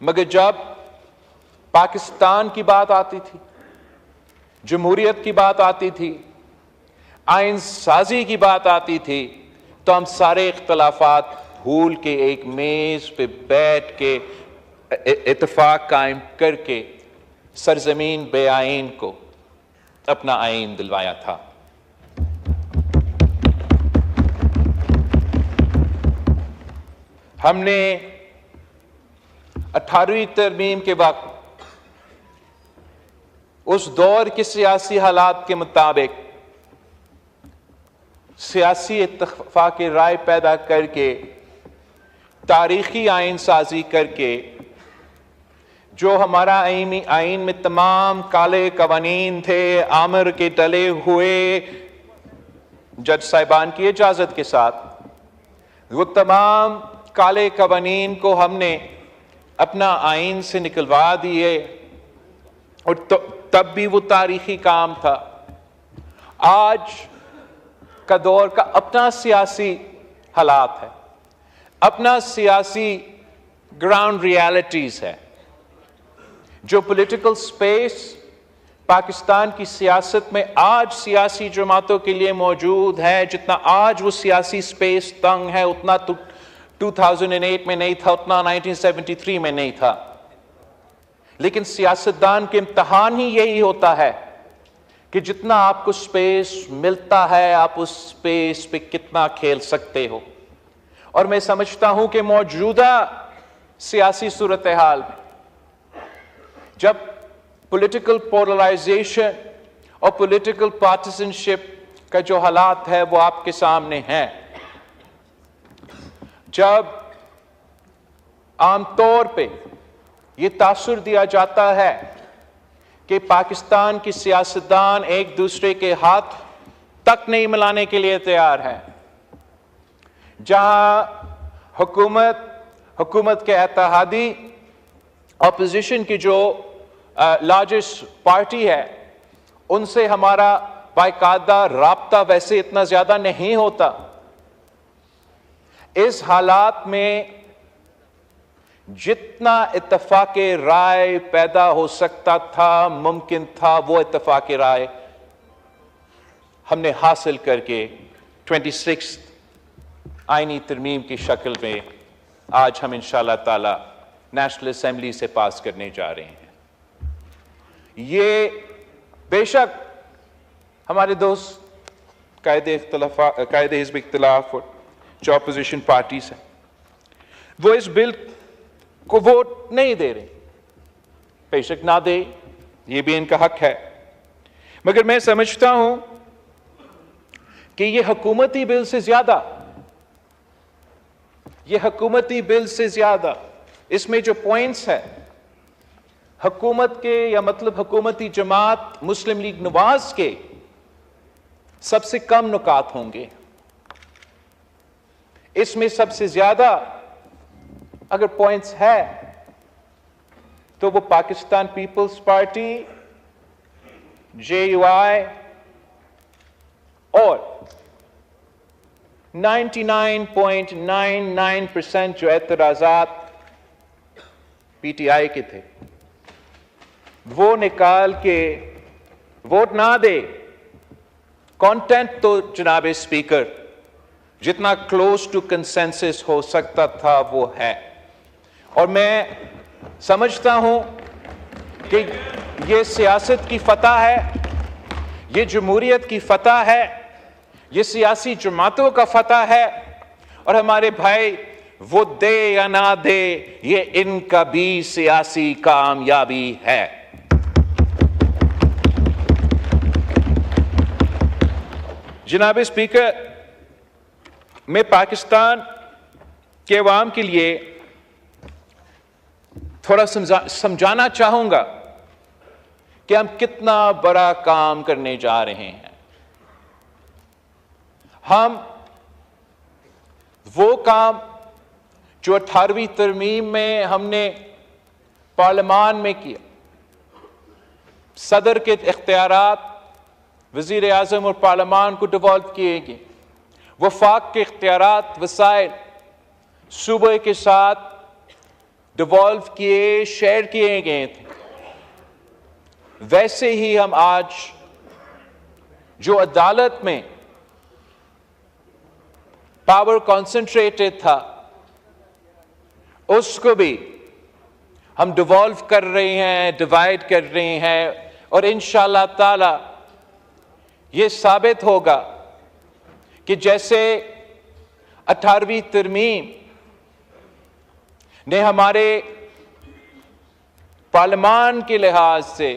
मगर जब पाकिस्तान की बात आती थी, जमहूरियत की बात आती थी, आइन साजी की बात आती थी, तो हम सारे इख्तलाफात भूल के एक मेज पे बैठ के इत्तेफाक कायम करके सरजमीन बे आइन को अपना आइन दिलवाया था। हमने 18वीं तरमीम के वक्त उस दौर के सियासी हालात के मुताबिक सियासी इत्तेफाक राय पैदा करके तारीखी आइन साजी करके जो हमारा आइन में तमाम काले कवानीन थे, आमिर के डले हुए जज साहिबान की इजाजत के साथ, वो तमाम काले कवानीन को हमने अपना आइन से निकलवा दिए। और तब भी वो तारीखी काम था। आज का दौर का अपना सियासी हालात है, अपना सियासी ग्राउंड रियलिटीज है। जो पॉलिटिकल स्पेस पाकिस्तान की सियासत में आज सियासी जमातों के लिए मौजूद है, जितना आज वो सियासी स्पेस तंग है, उतना 2008 में नहीं था, उतना 1973 में नहीं था। लेकिन सियासतदान के इम्तिहान ही यही होता है कि जितना आपको स्पेस मिलता है, आप उस स्पेस पे कितना खेल सकते हो। और मैं समझता हूं कि मौजूदा सियासी सूरत हाल में जब पॉलिटिकल पोलराइजेशन और पॉलिटिकल पार्टिसनशिप का जो हालात है वो आपके सामने है, जब आमतौर पे ये तासुर दिया जाता है कि पाकिस्तान की सियासतदान एक दूसरे के हाथ तक नहीं मिलाने के लिए तैयार है, जहां हुकूमत के इत्तेहादी ऑपोजिशन की जो लार्जेस्ट पार्टी है, उनसे हमारा बाकायदा राब्ता वैसे इतना ज्यादा नहीं होता। इस हालात में जितना इत्तेफाक राय पैदा हो सकता था, मुमकिन था, वो इत्तेफाक राय हमने हासिल करके 26 आईनी तरमीम की शक्ल में आज हम इंशाअल्लाह ताला नेशनल असेंबली से पास करने जा रहे हैं। ये बेशक हमारे दोस्त कायदे हिज़्ब इख्तिलाफ और जो अपोजिशन पार्टीज हैं, वो इस बिल को वोट नहीं दे रहे। बेशक ना दे, ये भी इनका हक है, मगर मैं समझता हूं कि ये हुकूमती बिल से ज्यादा, इसमें जो पॉइंट्स है हुकूमत के, या मतलब हुकूमती जमात मुस्लिम लीग नवाज के सबसे कम नुकात होंगे। इसमें सबसे ज्यादा अगर पॉइंट्स है तो वो पाकिस्तान पीपल्स पार्टी, JUI और 99.99% जो एतराजात PTI के थे, वो निकाल के वोट ना दे। कंटेंट तो जनाब स्पीकर जितना क्लोज टू कंसेंसस हो सकता था वो है। और मैं समझता हूं कि ये सियासत की फतह है, ये जमहूरियत की फतह है, ये सियासी जमातों का फतह है। और हमारे भाई वो दे या ना दे, ये इनका भी सियासी कामयाबी है। जनाब स्पीकर, मैं पाकिस्तान के अवाम के लिए थोड़ा समझाना चाहूंगा कि हम कितना बड़ा काम करने जा रहे हैं। हम वो काम जो 18वीं तरमीम में हमने पार्लियामान में किया, सदर के इख्तियारात वजीर आजम और पार्लियामान को डिवॉल्व किए गए, वफाक के इख्तियारात वसाइल सूबे के साथ डिवॉल्व किए, शेयर किए गए थे, वैसे ही हम आज जो अदालत में पावर कॉन्सेंट्रेटेड था उसको भी हम डिवॉल्व कर रहे हैं, डिवाइड कर रहे हैं, और इंशाअल्लाह ताला ये साबित होगा कि जैसे 18वीं तरमीम ने हमारे पार्लिमान के लिहाज से,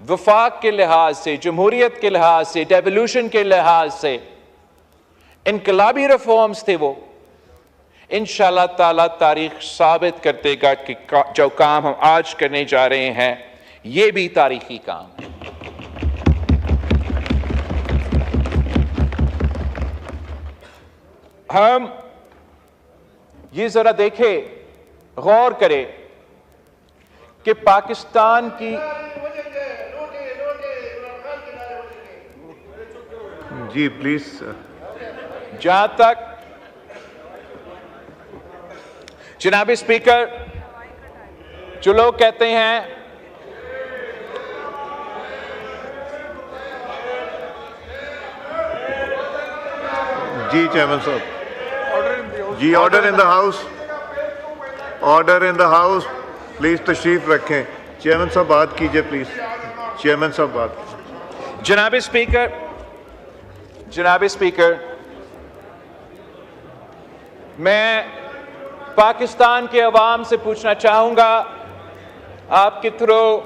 वफाक के लिहाज से, जमहूरियत के लिहाज से, डेवोल्यूशन के लिहाज से इनकलाबी रिफॉर्म्स थे, वो इंशाअल्लाह ताला तारीख साबित कर देगा कि जो काम हम आज करने जा रहे हैं ये भी तारीखी काम है। हम ये जरा देखें, गौर करें कि पाकिस्तान की जी प्लीज, जहां तक जनाब स्पीकर, जो लोग कहते हैं जी चेयरमैन साहब, जी order in the house, order in the house, please तशरीफ रखें। चेयरमैन साहब बात कीजिए प्लीज, चेयरमैन साहब बात। जनाब स्पीकर, जनाब स्पीकर, मैं पाकिस्तान के अवाम से पूछना चाहूंगा आपके थ्रू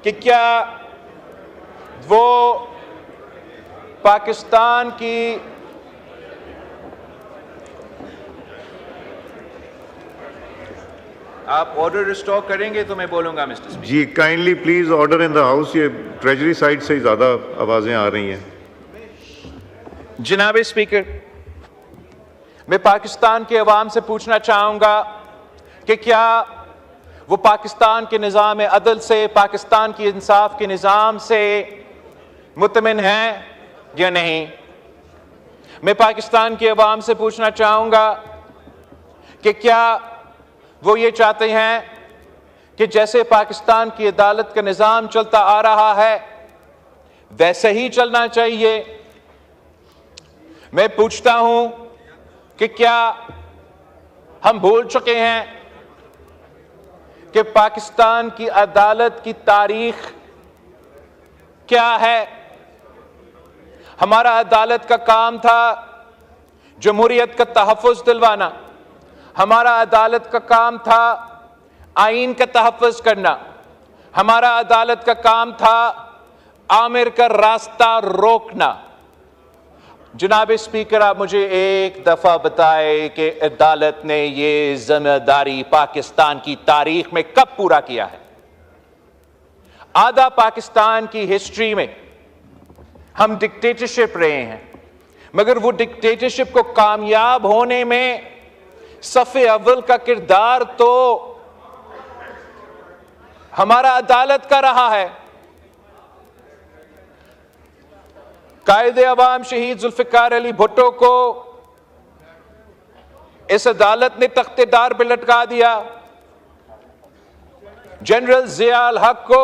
कि क्या वो पाकिस्तान की आप ऑर्डर रिस्टोर करेंगे तो मैं बोलूंगा मिस्टर स्पीकर। जी kindly please order in the house, ये ट्रेजरी साइड से ज्यादा आवाजें आ रही हैं। जनाब स्पीकर, मैं पाकिस्तान के अवाम से पूछना चाहूंगा कि क्या वो पाकिस्तान के निज़ाम अदल से, पाकिस्तान की इंसाफ के निज़ाम से मुतमिन हैं या नहीं। मैं पाकिस्तान के अवाम से पूछना चाहूंगा कि क्या वो ये चाहते हैं कि जैसे पाकिस्तान की अदालत का निज़ाम चलता आ रहा है वैसे ही चलना चाहिए। मैं पूछता हूं कि क्या हम भूल चुके हैं कि पाकिस्तान की अदालत की तारीख क्या है। हमारा अदालत का काम था जमहूरियत का तहफ़्फ़ुज़ दिलवाना, हमारा अदालत का काम था आईन का तहफ़्फ़ुज़ करना, हमारा अदालत का काम था आमिर का रास्ता रोकना। जनाब स्पीकर, आप मुझे एक दफ़ा बताए कि अदालत ने ये जिम्मेदारी पाकिस्तान की तारीख में कब पूरा किया है। आधा पाकिस्तान की हिस्ट्री में हम डिक्टेटरशिप रहे हैं, मगर वो डिक्टेटरशिप को कामयाब होने में सफ़े अव्वल का किरदार तो हमारा अदालत का रहा है। कायदे अवाम शहीद जुल्फ़िकार अली भुट्टो को इस अदालत ने तख्तेदार पे लटका दिया। जनरल ज़ियाउल हक को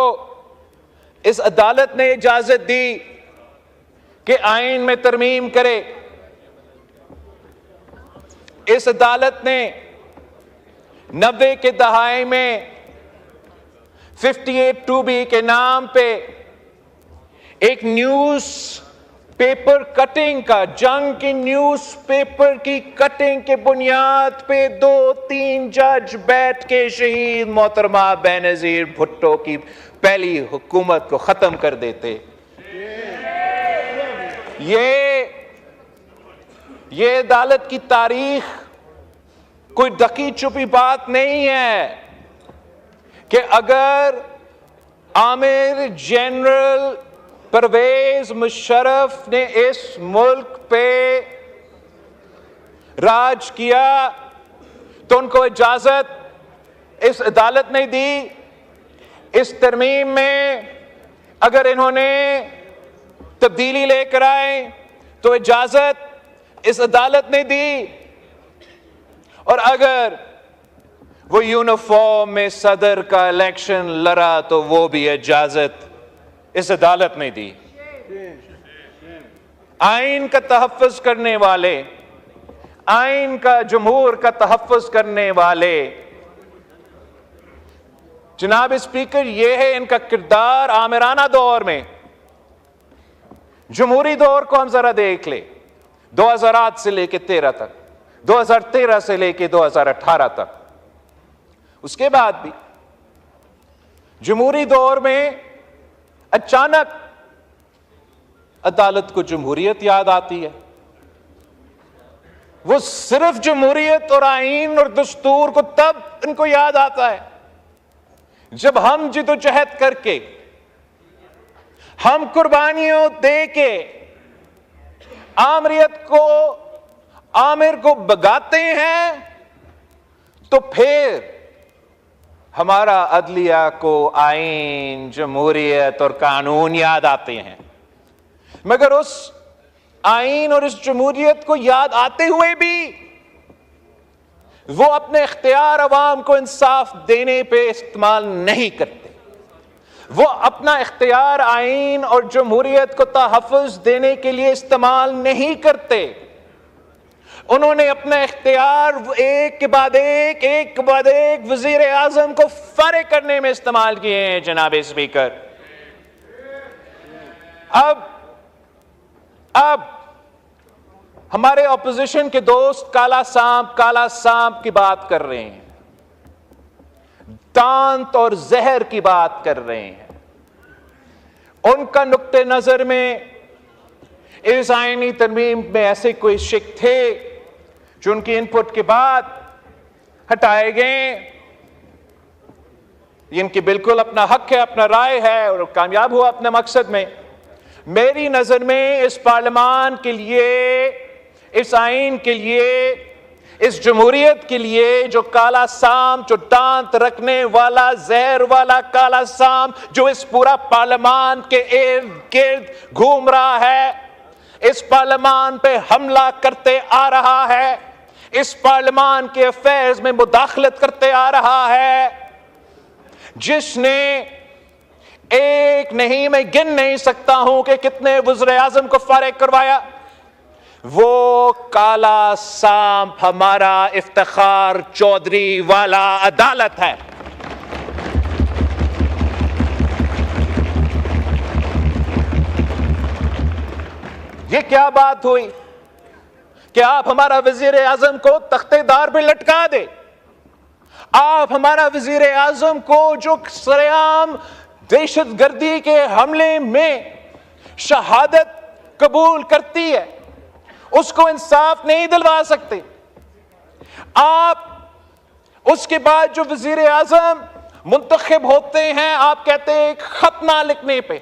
इस अदालत ने इजाजत दी कि आईन में तरमीम करे। इस अदालत ने 90 के दहाई में 58 2B के नाम पे एक न्यूज पेपर कटिंग का, जंग की न्यूज पेपर की कटिंग के बुनियाद पे 2-3 जज बैठ के शहीद मोहतरमा बेनजीर भुट्टो की पहली हुकूमत को खत्म कर देते। ये अदालत की तारीख कोई ढकी छुपी बात नहीं है कि अगर आमिर जनरल परवेज मुशर्रफ ने इस मुल्क पे राज किया तो उनको इजाजत इस अदालत ने दी। इस तरमीम में अगर इन्होंने तब्दीली लेकर आए तो इजाजत इस अदालत ने दी, और अगर वो यूनिफॉर्म में सदर का इलेक्शन लड़ा तो वो भी इजाजत इस अदालत ने दी। आइन का तहफ़्फ़ुज़ करने वाले, आइन का जमहूर का तहफ़्फ़ुज़ करने वाले, जनाब स्पीकर, ये है इनका किरदार आमिराना दौर में। जमहूरी दौर को हम जरा देख ले, 2008 से लेके 13 तक, 2013 से लेके 2018 तक। उसके बाद भी जमहूरी दौर में अचानक अदालत को जमहूरियत याद आती है। वो सिर्फ जमहूरियत और आईन और दस्तूर को तब इनको याद आता है जब हम जिदोजहद करके, हम कुर्बानियों दे के आमिर को भगाते हैं, तो फिर हमारा अदलिया को आईन, जमहूरियत और कानून याद आते हैं। मगर उस आईन और इस जमहूरियत को याद आते हुए भी वो अपने इख्तियार अवाम को इंसाफ देने पे इस्तेमाल नहीं करते। वो अपना इख्तियार आईन और जमहूरियत को तहफ़्फ़ुज़ देने के लिए इस्तेमाल नहीं करते। उन्होंने अपना इख्तियार एक के बाद एक वज़ीर आज़म को फारिग करने में इस्तेमाल किए हैं जनाब स्पीकर। अब हमारे ऑपोजिशन के दोस्त काला सांप की बात कर रहे हैं, दांत और जहर की बात कर रहे हैं। उनका नुक्ते नजर में इस आईनी तरमीम में ऐसे कोई शिक थे जो उनकी इनपुट के बाद हटाए गए। इनकी बिल्कुल अपना हक है, अपना राय है और कामयाब हुआ अपने मकसद में। मेरी नजर में इस पार्लियामान के लिए, इस आईन के लिए, इस जमहूरियत के लिए जो काला सांप, जो दांत रखने वाला जहर वाला काला सांप जो इस पूरा पार्लियामान के इर्द गिर्द घूम रहा है, इस पार्लियामान पे हमला करते आ रहा है, इस पार्लियामान के अफेयर्स में मुदाखलत करते आ रहा है, जिसने एक नहीं, मैं गिन नहीं सकता हूं कि कितने वज़ीर आज़म को फारिग करवाया, वो काला सांप हमारा इफ्तिखार चौधरी वाला अदालत है। ये क्या बात हुई कि आप हमारा वज़ीर आज़म को तख्तेदार पे लटका दे? आप हमारा वज़ीर आज़म को जो सरेआम दहशतगर्दी के हमले में शहादत कबूल करती है, उसको इंसाफ नहीं दिलवा सकते। आप उसके बाद जो वज़ीर आज़म मुंतखब होते हैं, आप कहते हैं एक खत ना लिखने पे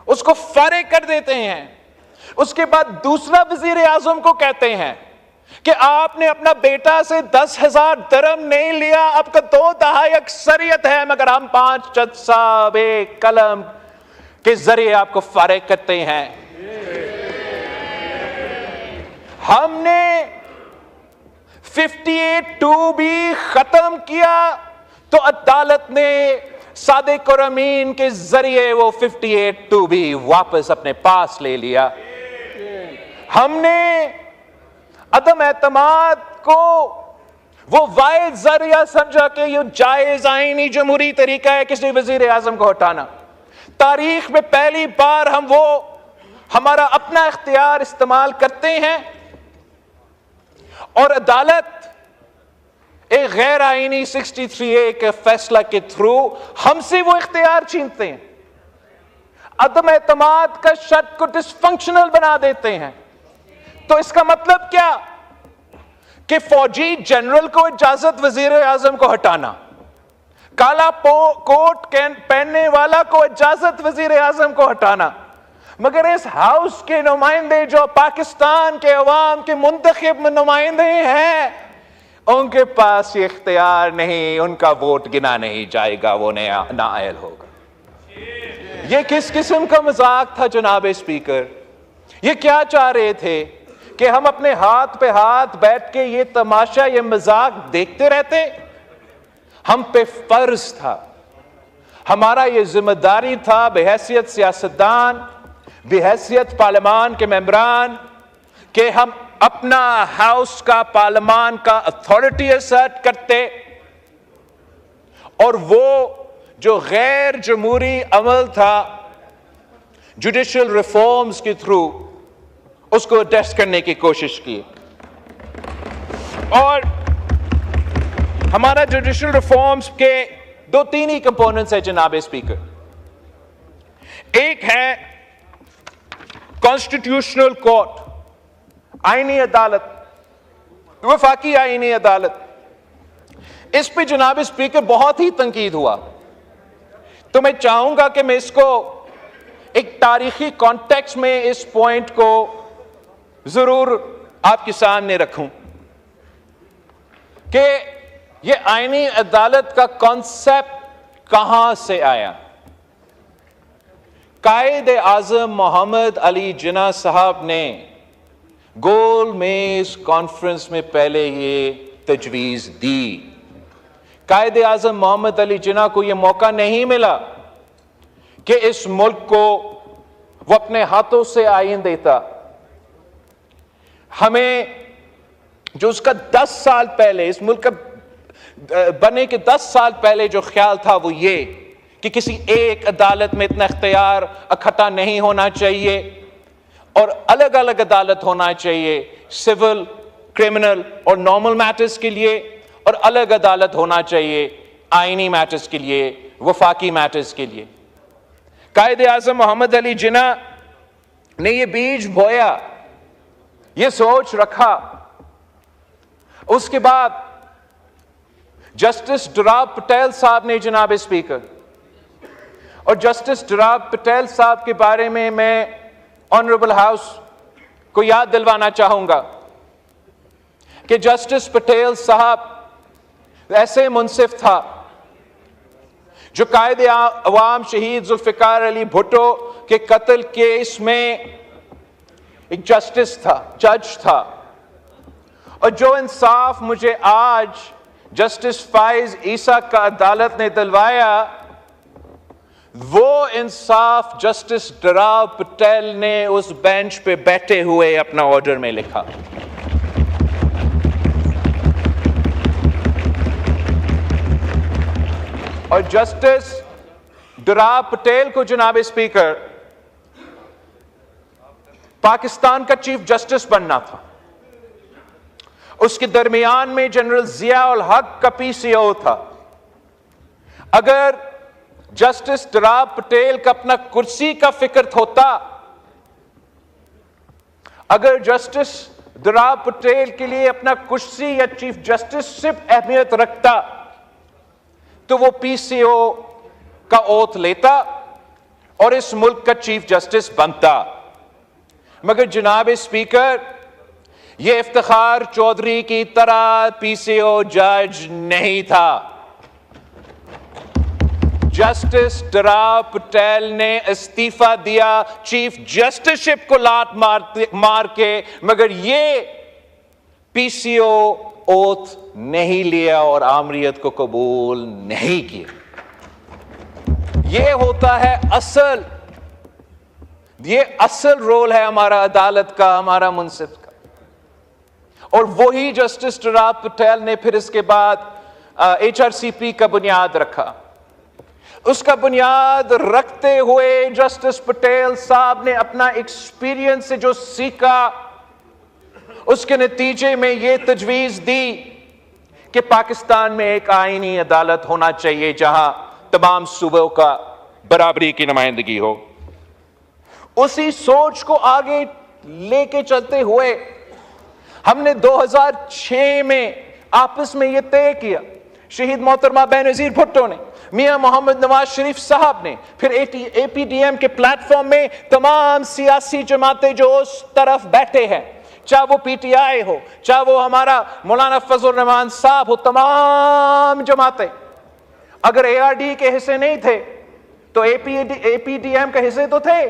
उसको फारिग कर देते हैं। उसके बाद दूसरा वज़ीर आज़म को कहते हैं कि आपने अपना बेटा से 10,000 दरम नहीं लिया, आपका 2 दहाई अक्सरियत है, मगर हम 5 जज साहब एक कलम के जरिए आपको फारिग करते हैं। हमने 58(2) भी खत्म किया तो अदालत ने सादिक और अमीन के जरिए वो 58(2) भी वापस अपने पास ले लिया। हमने अदम एतमाद को वो वाहिद जरिया समझा कि ये जायज आईनी जमहूरी तरीका है किसी वजीर आजम को हटाना। तारीख में पहली बार हम वो हमारा अपना इख्तियार इस्तेमाल करते हैं और अदालत एक गैर आईनी 63A के फैसला के थ्रू हमसे वो इख्तियार छीनते हैं, अदम एतमाद का शर्त को डिसफंक्शनल बना देते हैं। तो इसका मतलब क्या कि फौजी जनरल को इजाजत वजीर आजम को हटाना, काला कोट पहनने वाला को इजाजत वजीर आजम को हटाना, मगर इस हाउस के नुमाइंदे जो पाकिस्तान के अवाम के मुंतखब नुमाइंदे हैं, उनके पास ये इख्तियार नहीं, उनका वोट गिना नहीं जाएगा, वो नाअहल होगा। ये किस किस्म का मजाक था जनाब स्पीकर? ये क्या चाह रहे थे कि हम अपने हाथ पे हाथ बैठ के ये तमाशा, ये मजाक देखते रहते? हम पे फर्ज था, हमारा ये जिम्मेदारी था बेहैसियत सियासतदान, बेहैसियत पार्लियामान के मेंबरान, कि हम अपना हाउस का, पार्लियामान का अथॉरिटी असर्ट करते और वो जो गैर जमहूरी अमल था जुडिशियल रिफॉर्म्स के थ्रू उसको टेस्ट करने की कोशिश की। और हमारा जुडिशियल रिफॉर्म्स के दो तीन ही कंपोनेंट्स है जनाब स्पीकर। एक है कॉन्स्टिट्यूशनल कोर्ट, आईनी अदालत, वफाकी आईनी अदालत। इस पे जनाब स्पीकर बहुत ही तंकीद हुआ, तो मैं चाहूंगा कि मैं इसको एक तारीखी कॉन्टेक्स्ट में इस पॉइंट को जरूर आपके सामने रखूं कि ये आईनी अदालत का कॉन्सेप्ट कहां से आया। कायदे आजम मोहम्मद अली जिन्ना साहब ने गोल मेज कॉन्फ्रेंस में पहले ये तजवीज दी। कायदे आजम मोहम्मद अली जिन्ना को यह मौका नहीं मिला कि इस मुल्क को वो अपने हाथों से आईन देता। हमें जो उसका 10 साल पहले, इस मुल्क का बने के 10 साल पहले जो ख्याल था वो ये कि किसी एक अदालत में इतना इख्तियार इकट्ठा नहीं होना चाहिए और अलग अलग अदालत होना चाहिए, सिविल, क्रिमिनल और नॉर्मल मैटर्स के लिए, और अलग अदालत होना चाहिए आईनी मैटर्स के लिए, वफाकी मैटर्स के लिए। कायदे आजम मोहम्मद अली जिन्ना ने यह बीज बोया, यह सोच रखा। उसके बाद जस्टिस डराब पटेल साहब ने, जनाब स्पीकर, और जस्टिस डराब पटेल साहब के बारे में मैं ऑनरेबल हाउस को याद दिलवाना चाहूंगा कि जस्टिस पटेल साहब ऐसे मुंसिफ था जो कायदे अवाम शहीद जुल्फिकार अली भुट्टो के कत्ल केस में एक जस्टिस था, जज था, और जो इंसाफ मुझे आज जस्टिस फाइज ईसा का अदालत ने दिलवाया, वो इंसाफ जस्टिस डराब पटेल ने उस बेंच पे बैठे हुए अपना ऑर्डर में लिखा। और जस्टिस डराब पटेल को, जनाब स्पीकर, पाकिस्तान का चीफ जस्टिस बनना था। उसके दरमियान में जनरल जिया उल हक का पीसीओ था। अगर जस्टिस डराब पटेल का अपना कुर्सी का फिक्र होता, अगर जस्टिस डराब पटेल के लिए अपना कुर्सी या चीफ जस्टिस सिर्फ अहमियत रखता तो वो पीसीओ का ओथ लेता और इस मुल्क का चीफ जस्टिस बनता। मगर जनाब स्पीकर, ये इफ्तिखार चौधरी की तरह पीसीओ जज नहीं था। जस्टिस डराब पटेल ने इस्तीफा दिया चीफ जस्टिसशिप को लात मार के, मगर ये पीसीओ ओथ नहीं लिया और आमरीत को कबूल नहीं किया। ये होता है असल, ये असल रोल है हमारा अदालत का, हमारा मुंसिफ का। और वही जस्टिस डराब पटेल ने फिर इसके बाद एचआरसीपी का बुनियाद रखा। उसका बुनियाद रखते हुए जस्टिस पटेल साहब ने अपना एक्सपीरियंस से जो सीखा, उसके नतीजे में यह तजवीज दी कि पाकिस्तान में एक आईनी अदालत होना चाहिए जहां तमाम सूबों का बराबरी की नुमाइंदगी हो। उसी सोच को आगे लेके चलते हुए हमने 2006 में आपस में यह तय किया, शहीद मोहतरमा बेनजीर भुट्टो ने, मियां मोहम्मद नवाज शरीफ साहब ने, फिर एपीडीएम के प्लेटफॉर्म में तमाम सियासी जमातें जो उस तरफ बैठे हैं, चाहे वो पीटीआई हो, चाहे वो हमारा मौलाना फजल रहमान साहब हो, तमाम जमातें अगर एआरडी के हिस्से नहीं थे तो एपीडीएम के हिस्से तो थे।